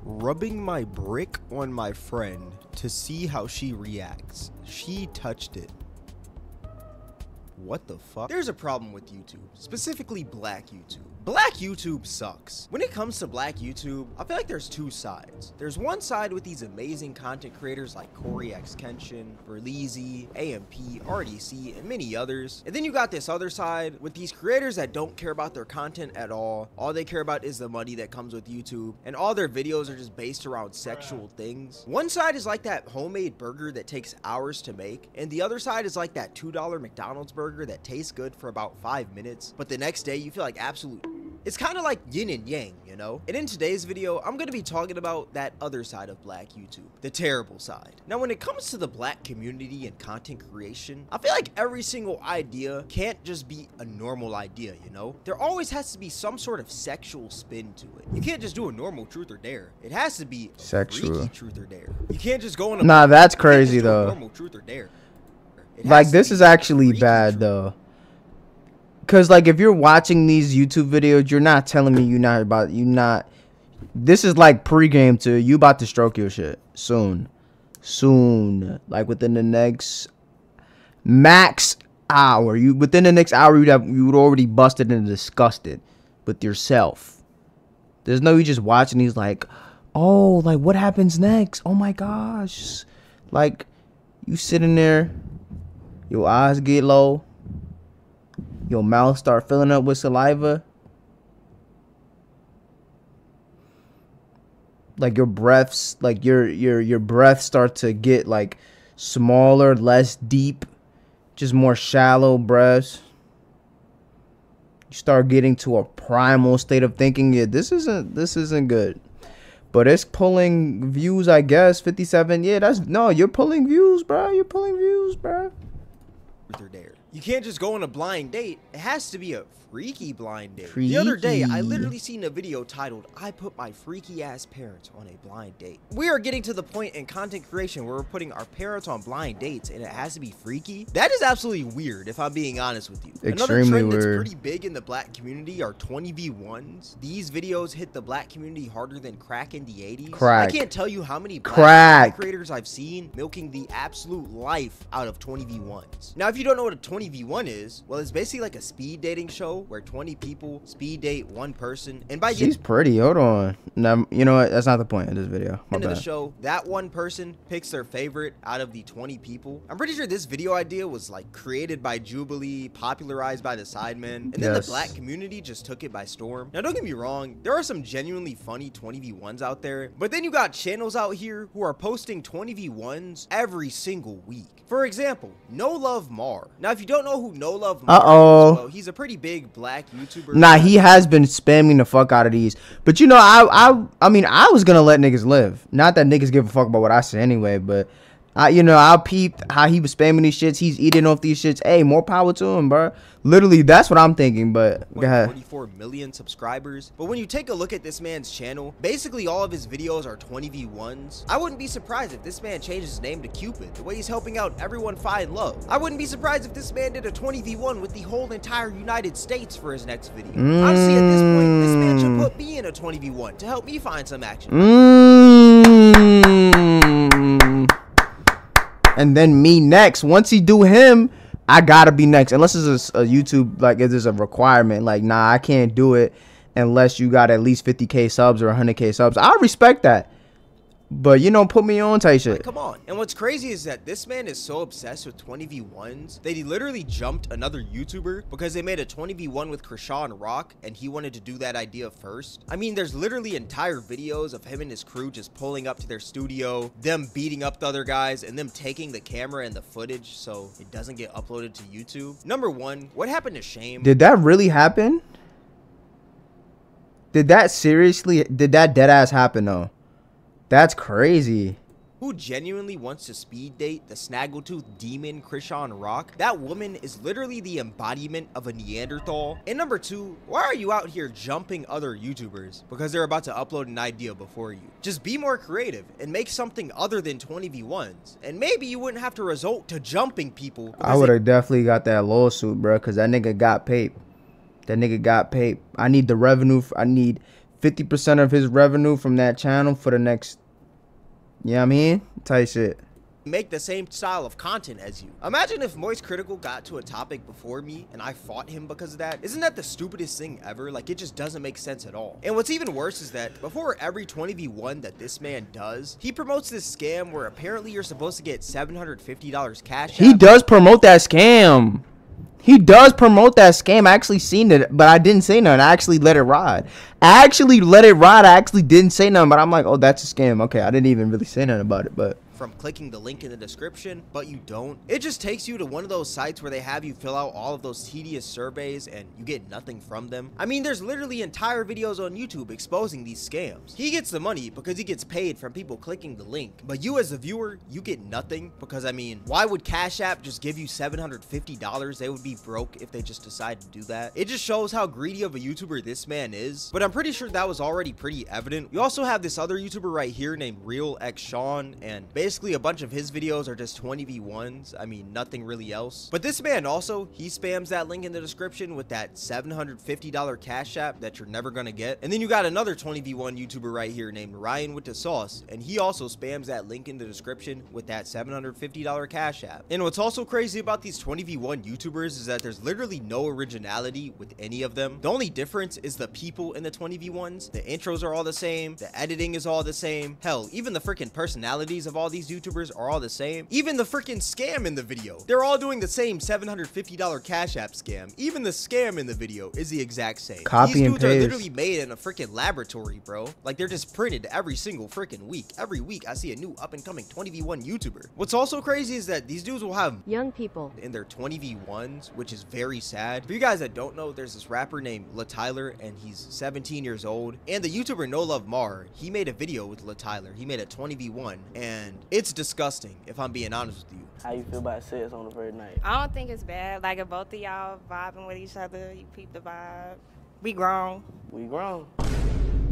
rubbing my brick on my friend to see how she reacts. She touched it. What the fuck? There's a problem with YouTube, specifically black YouTube. Black YouTube sucks. When it comes to black YouTube, I feel like there's two sides. There's one side with these amazing content creators like Corey X Kenshin, Berleezy, AMP, RDC, and many others. And then you got this other side with these creators that don't care about their content at all. All they care about is the money that comes with YouTube, and all their videos are just based around sexual things. One side is like that homemade burger that takes hours to make, and the other side is like that $2 McDonald's burger that tastes good for about 5 minutes, but the next day you feel like absolute. It's kind of like yin and yang, you know? And in today's video, I'm going to be talking about that other side of black YouTube, the terrible side. Now, when it comes to the black community and content creation, I feel like every single idea can't just be a normal idea, you know? There always has to be some sort of sexual spin to it. You can't just do a normal truth or dare. It has to be a sexual freaky truth or dare. You can't just go on a Nah, that's crazy though. Normal truth or dare. Like, this is actually bad though. Cause like if you're watching these YouTube videos, you're not telling me this is like pregame to you about to stroke your shit soon, like within the next max hour. Within the next hour you would already busted and disgusted with yourself. There's no you just watching these like, oh, like what happens next? Oh my gosh, like you sitting there, your eyes get low. Your mouth start filling up with saliva. Like your breaths, like your breath start to get like smaller, less deep, just more shallow breaths. You start getting to a primal state of thinking, yeah, this isn't good. But it's pulling views, I guess. 57. Yeah, you're pulling views, bro. You're pulling views, bro. You can't just go on a blind date. It has to be a freaky blind date. The other day, I literally seen a video titled, I put my freaky ass parents on a blind date. We are getting to the point in content creation where we're putting our parents on blind dates and it has to be freaky. That is absolutely weird, if I'm being honest with you. Another trend that's pretty big in the black community are 20v1s. These videos hit the black community harder than crack in the 80s. I can't tell you how many black creators I've seen milking the absolute life out of 20v1s. Now, if you don't know what a 20v1 is, well, it's basically like a speed dating show where 20 people speed date one person, and by she's pretty. Hold on. Now, you know what? That's not the point of this video. End of the show, that one person picks their favorite out of the 20 people. I'm pretty sure this video idea was like created by Jubilee, popularized by the Sidemen, and then the black community just took it by storm. Now, don't get me wrong, there are some genuinely funny 20v1s out there, but then you got channels out here who are posting 20v1s every single week. For example, No Love Mar. Now, if you don't know who No Love Mar is, well, he's a pretty big black YouTuber. Nah, he has been spamming the fuck out of these. But you know, I mean, I was gonna let niggas live. Not that niggas give a fuck about what I say anyway, but I peeped how he was spamming these shits. He's eating off these shits. Hey, more power to him, bro. Literally, that's what I'm thinking, but go ahead. 44 million subscribers. But when you take a look at this man's channel, basically all of his videos are 20v1s. I wouldn't be surprised if this man changed his name to Cupid, the way he's helping out everyone find love. I wouldn't be surprised if this man did a 20v1 with the whole entire United States for his next video. Honestly, at this point, this man should put me in a 20v1 to help me find some action. And then me next. Once he do him, I gotta be next. Unless it's a YouTube, like if there's a requirement. Like, nah, I can't do it unless you got at least 50k subs or 100k subs. I respect that. But you know, put me on type shit. Like, come on. And what's crazy is that this man is so obsessed with 20v1s that he literally jumped another YouTuber because they made a 20v1 with Krishan Rock and he wanted to do that idea first. I mean, there's literally entire videos of him and his crew just pulling up to their studio, them beating up the other guys, and them taking the camera and the footage so it doesn't get uploaded to YouTube. Number one, what happened to Shame? Did that really happen? Did that dead ass happen though? That's crazy. Who genuinely wants to speed date the snaggletooth demon Krishan Rock? That woman is literally the embodiment of a Neanderthal. And number two, why are you out here jumping other YouTubers? Because they're about to upload an idea before you. Just be more creative and make something other than 20v1s. And maybe you wouldn't have to resort to jumping people. I would have definitely got that lawsuit, bro, because that nigga got paid. That nigga got paid. I need the revenue. I need 50% of his revenue from that channel for the next, you know what I mean? Type shit. Make the same style of content as you. Imagine if Moist Critical got to a topic before me and I fought him because of that. Isn't that the stupidest thing ever? Like, it just doesn't make sense at all. And what's even worse is that before every 20v1 that this man does, he promotes this scam where apparently you're supposed to get $750 cash. He does promote that scam. He does promote that scam. I actually seen it, but I didn't say nothing. I actually let it ride. I actually didn't say nothing, but I'm like, oh, that's a scam. Okay, I didn't even really say nothing about it, but from clicking the link in the description, but you don't. It just takes you to one of those sites where they have you fill out all of those tedious surveys and you get nothing from them. I mean, there's literally entire videos on YouTube exposing these scams. He gets the money because he gets paid from people clicking the link, but you as a viewer, you get nothing because, I mean, why would Cash App just give you $750? They would be broke if they just decide to do that. It just shows how greedy of a YouTuber this man is, but I'm pretty sure that was already pretty evident. You also have this other YouTuber right here named Real X Sean, and basically a bunch of his videos are just 20v1s. I mean, nothing really else. But this man also, he spams that link in the description with that $750 Cash App that you're never gonna get. And then you got another 20v1 YouTuber right here named Ryan with the Sauce, and he also spams that link in the description with that $750 Cash App. And what's also crazy about these 20v1 YouTubers is that there's literally no originality with any of them. The only difference is the people in the 20v1s. The intros are all the same, the editing is all the same. Hell, even the freaking personalities of all these YouTubers are all the same. Even the freaking scam in the video, they're all doing the same $750 Cash App scam. Even the scam in the video is the exact same. Copy These and dudes are paste. literally made in a freaking laboratory, bro. Like, they're just printed every single freaking week. Every week I see a new up and coming 20v1 YouTuber. What's also crazy is that these dudes will have young people in their 20v1s, which is very sad. For you guys that don't know, there's this rapper named La Tyler, and he's 17 years old. And the YouTuber No Love Mar, he made a video with La Tyler. He made a 20v1, and it's disgusting, if I'm being honest with you. How you feel about sex on the first night? I don't think it's bad. Like, if both of y'all vibing with each other, you peep the vibe. We grown. We grown.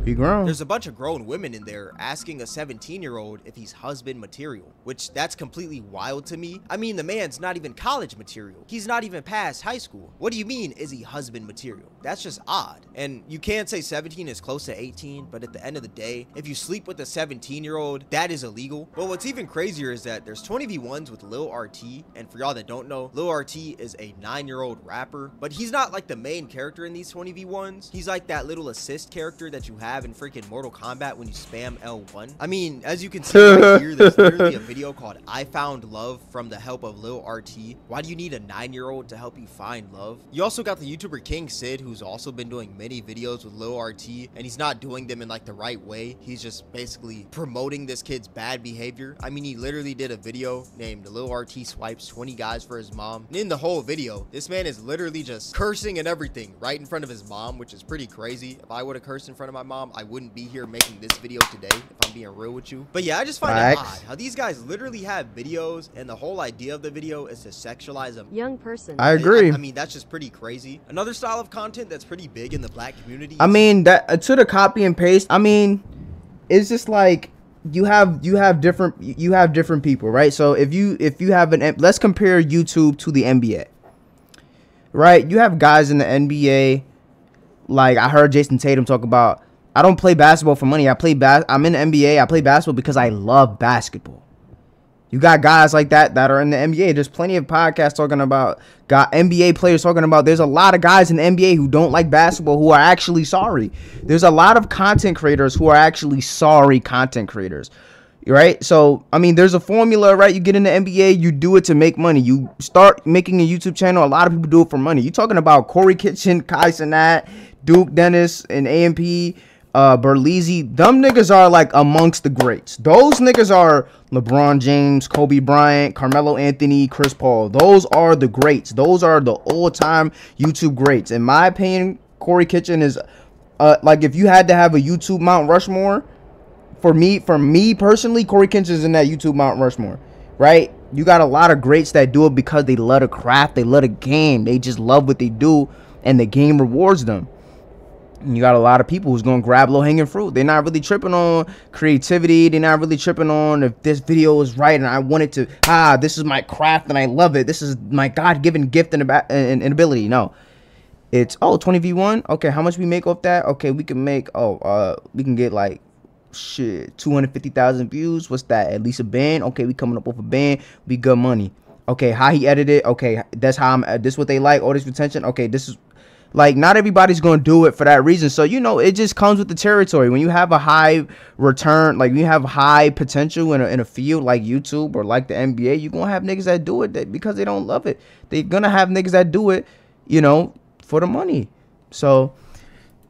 he grown. There's a bunch of grown women in there asking a 17-year-old if he's husband material, which that's completely wild to me. I mean, the man's not even college material. He's not even past high school. What do you mean, is he husband material? That's just odd. And you can't say 17 is close to 18, but at the end of the day, if you sleep with a 17-year-old, that is illegal. But what's even crazier is that there's 20v1s with Lil RT, and for y'all that don't know, Lil RT is a 9-year-old rapper, but he's not like the main character in these 20v1s. He's like that little assist character that you have in freaking Mortal Kombat when you spam L1. I mean, as you can see right here, there's literally a video called I Found Love from the help of Lil RT. Why do you need a 9-year-old to help you find love? You also got the YouTuber King Sid, who's also been doing many videos with Lil RT, and he's not doing them in like the right way. He's just basically promoting this kid's bad behavior. I mean, he literally did a video named Lil RT Swipes 20 Guys for His Mom. And in the whole video, this man is literally just cursing and everything right in front of his mom, which is pretty crazy. If I would have cursed in front of my mom, I wouldn't be here making this video today, if I'm being real with you. But yeah, I just find it odd how these guys literally have videos, and the whole idea of the video is to sexualize a young person. I agree. I mean, that's just pretty crazy. Another style of content that's pretty big in the black community. I mean, that to the copy and paste. I mean, it's just like you have different people, right? So if you have let's compare YouTube to the NBA, right? You have guys in the NBA, like I heard Jason Tatum talk about, I don't play basketball for money. I'm in the NBA. I play basketball because I love basketball. You got guys like that are in the NBA. There's plenty of podcasts talking about, got NBA players talking about, there's a lot of guys in the NBA who don't like basketball who are actually sorry. There's a lot of content creators who are actually sorry content creators, right? So, I mean, there's a formula, right? You get in the NBA, you do it to make money. You start making a YouTube channel, a lot of people do it for money. You're talking about Corey Kitchen, Kai Cenat, Duke Dennis, and AMP, Berlizzi. Them niggas are like amongst the greats. Those niggas are LeBron James, Kobe Bryant, Carmelo Anthony, Chris Paul. Those are the greats. Those are the all-time YouTube greats. In my opinion, Corey Kitchen is like, if you had to have a YouTube Mount Rushmore, for me personally, Corey Kitchen is in that YouTube Mount Rushmore, right? You got a lot of greats that do it because they love the craft, they love the game, they just love what they do, and the game rewards them. And you got a lot of people who's gonna grab low-hanging fruit. They're not really tripping on creativity. They're not really tripping on if this video is right and I want it to, this is my craft and I love it. This is my God-given gift and ability. No. It's 20v1. Okay, how much we make off that? Okay, we can make we can get like shit 250,000 views. What's that? At least a band. Okay, we coming up off a band. We good money. Okay, how he edited? Okay, that's how I'm. This what they like. All this retention. Okay, this is like not everybody's gonna do it for that reason. So you know, it just comes with the territory. When you have a high return, like you have high potential in a field like YouTube or like the NBA, you gonna have niggas that do it because they don't love it. They're gonna have niggas that do it, you know, for the money. So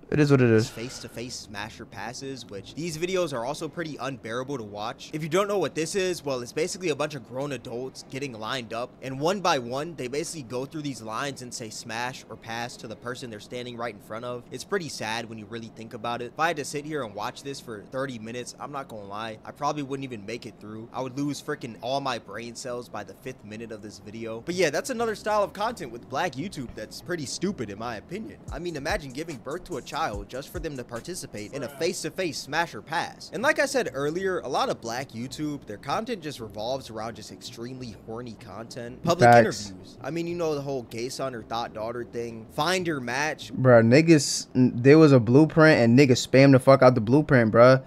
it is what it is. Face-to-face smasher passes, which these videos are also pretty unbearable to watch. If you don't know what this is, well, it's basically a bunch of grown adults getting lined up, and one by one, they basically go through these lines and say smash or pass to the person they're standing right in front of. It's pretty sad when you really think about it. If I had to sit here and watch this for 30 minutes, I'm not gonna lie, I probably wouldn't even make it through. I would lose freaking all my brain cells by the 5th minute of this video. But yeah, that's another style of content with Black YouTube that's pretty stupid in my opinion. I mean, imagine giving birth to a child just for them to participate in a face-to-face smash or pass. And like I said earlier, a lot of Black YouTube, their content just revolves around just extremely horny content. Public interviews. I mean, you know, the whole gay son or thought daughter thing. Find your match. Bruh, niggas, there was a blueprint and niggas spam the fuck out the blueprint, bruh.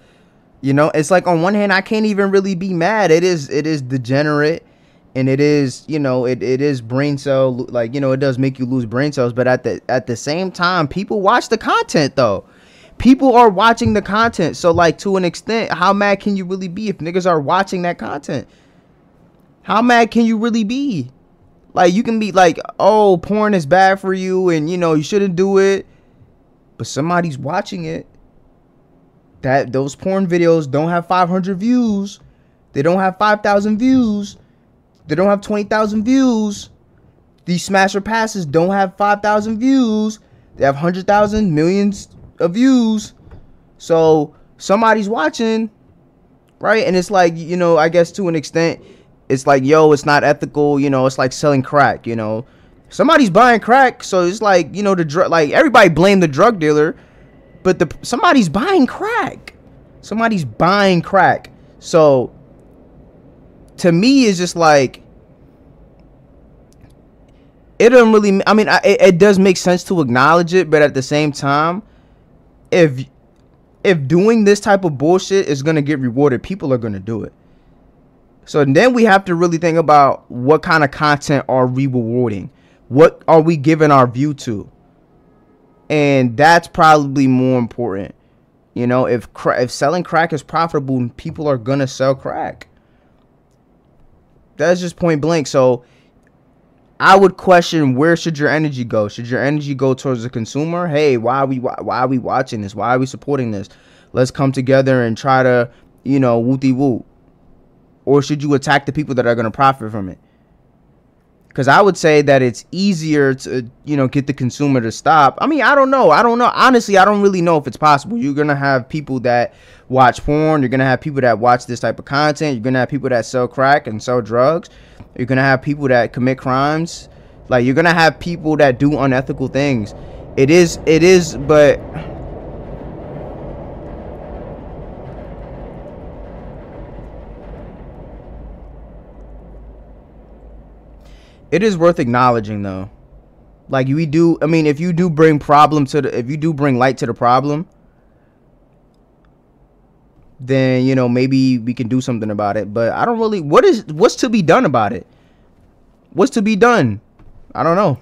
You know, it's like on one hand, I can't even really be mad. It is degenerate. And it is, you know, it is brain cell, like, you know, it does make you lose brain cells. But at the same time, people watch the content, though. People are watching the content. So, like, to an extent, how mad can you really be if niggas are watching that content? How mad can you really be? Like, you can be like, oh, porn is bad for you and, you know, you shouldn't do it. But somebody's watching it. Those porn videos don't have 500 views. They don't have 5,000 views. They don't have 20,000 views. These smasher passes don't have 5,000 views. They have 100,000, millions of views. So somebody's watching, right? And it's like, you know, I guess to an extent, it's like, yo, it's not ethical. You know, it's like selling crack, you know. Somebody's buying crack. So it's like, you know, the drug, like everybody blame the drug dealer. But somebody's buying crack. Somebody's buying crack. So to me, it's just like, it doesn't really, I mean, it does make sense to acknowledge it, but at the same time, if doing this type of bullshit is going to get rewarded, people are going to do it. So then we have to really think about what kind of content are we rewarding? What are we giving our view to? And that's probably more important. You know, if selling crack is profitable, people are going to sell crack. That's just point blank. So I would question, where should your energy go? Should your energy go towards the consumer? Hey, why are we watching this? Why are we supporting this? Let's come together and try to, you know, wooty woo. Or should you attack the people that are going to profit from it? Because I would say that it's easier to, you know, get the consumer to stop. I mean, I don't know. Honestly, I don't really know if it's possible. You're going to have people that watch porn. You're going to have people that watch this type of content. You're going to have people that sell crack and sell drugs. You're going to have people that commit crimes. Like, you're going to have people that do unethical things. It is, but it is worth acknowledging, though. Like, we do, I mean, if you do bring if you do bring light to the problem, then, you know, maybe we can do something about it. But I don't really, what's to be done about it? What's to be done? I don't know.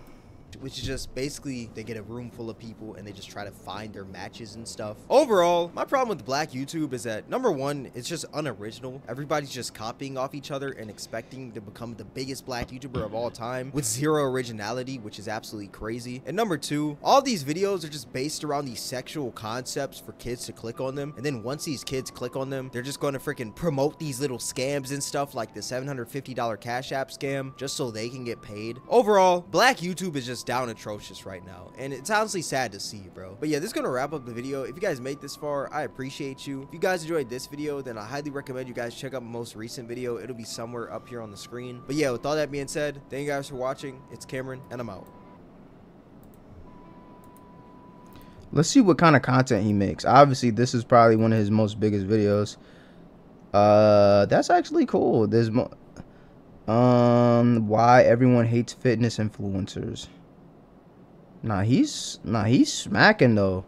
Which is just basically they get a room full of people and they just try to find their matches and stuff. Overall, my problem with Black YouTube is that, number one, it's just unoriginal. Everybody's just copying off each other and expecting to become the biggest Black YouTuber of all time with zero originality, which is absolutely crazy. And number two, all these videos are just based around these sexual concepts for kids to click on them. And then once these kids click on them, they're just going to freaking promote these little scams and stuff like the $750 Cash App scam just so they can get paid. Overall, Black YouTube is just down atrocious right now, and it's honestly sad to see, bro. But yeah, this is gonna wrap up the video. If you guys made this far, I appreciate you. If you guys enjoyed this video, then I highly recommend you guys check out my most recent video. It'll be somewhere up here on the screen. But yeah, with all that being said, thank you guys for watching. It's Cameron, and I'm out. Let's see what kind of content he makes. Obviously, this is probably one of his most biggest videos. That's actually cool. There's why everyone hates fitness influencers. Nah, he's smacking though.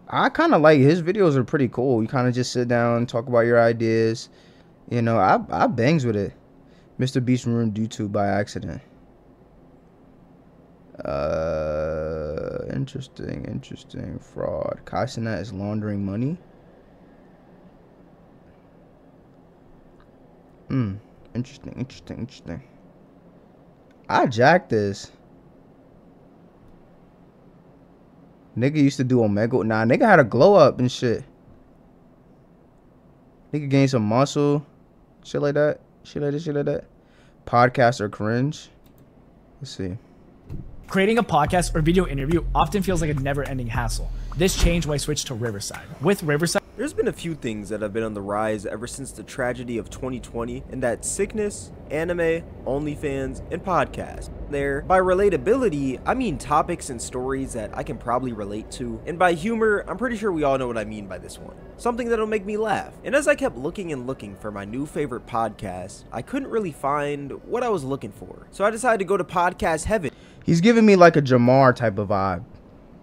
I kind of like his videos are pretty cool. You kind of just sit down, talk about your ideas. You know, I bangs with it. Mr. Beast ruined YouTube by accident. Interesting. Fraud. Kaisenat is laundering money. Interesting. I jacked this. Nigga used to do Omega. Nah, nigga had a glow up and shit. Nigga gained some muscle. Shit like that. Shit like that. Podcasts are cringe. Let's see. Creating a podcast or video interview often feels like a never-ending hassle. This changed when I switched to Riverside. With Riverside, There's been a few things that have been on the rise ever since the tragedy of 2020, and that's sickness, anime, OnlyFans, and podcasts. There, by relatability, I mean topics and stories that I can probably relate to, and by humor, I'm pretty sure we all know what I mean by this one. Something that'll make me laugh. And as I kept looking for my new favorite podcast, I couldn't really find what I was looking for. So I decided to go to podcast heaven. He's giving me like a Jamar type of vibe.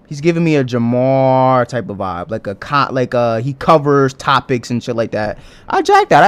He's giving me a Jamar type of vibe, like he covers topics and shit like that. I jacked that.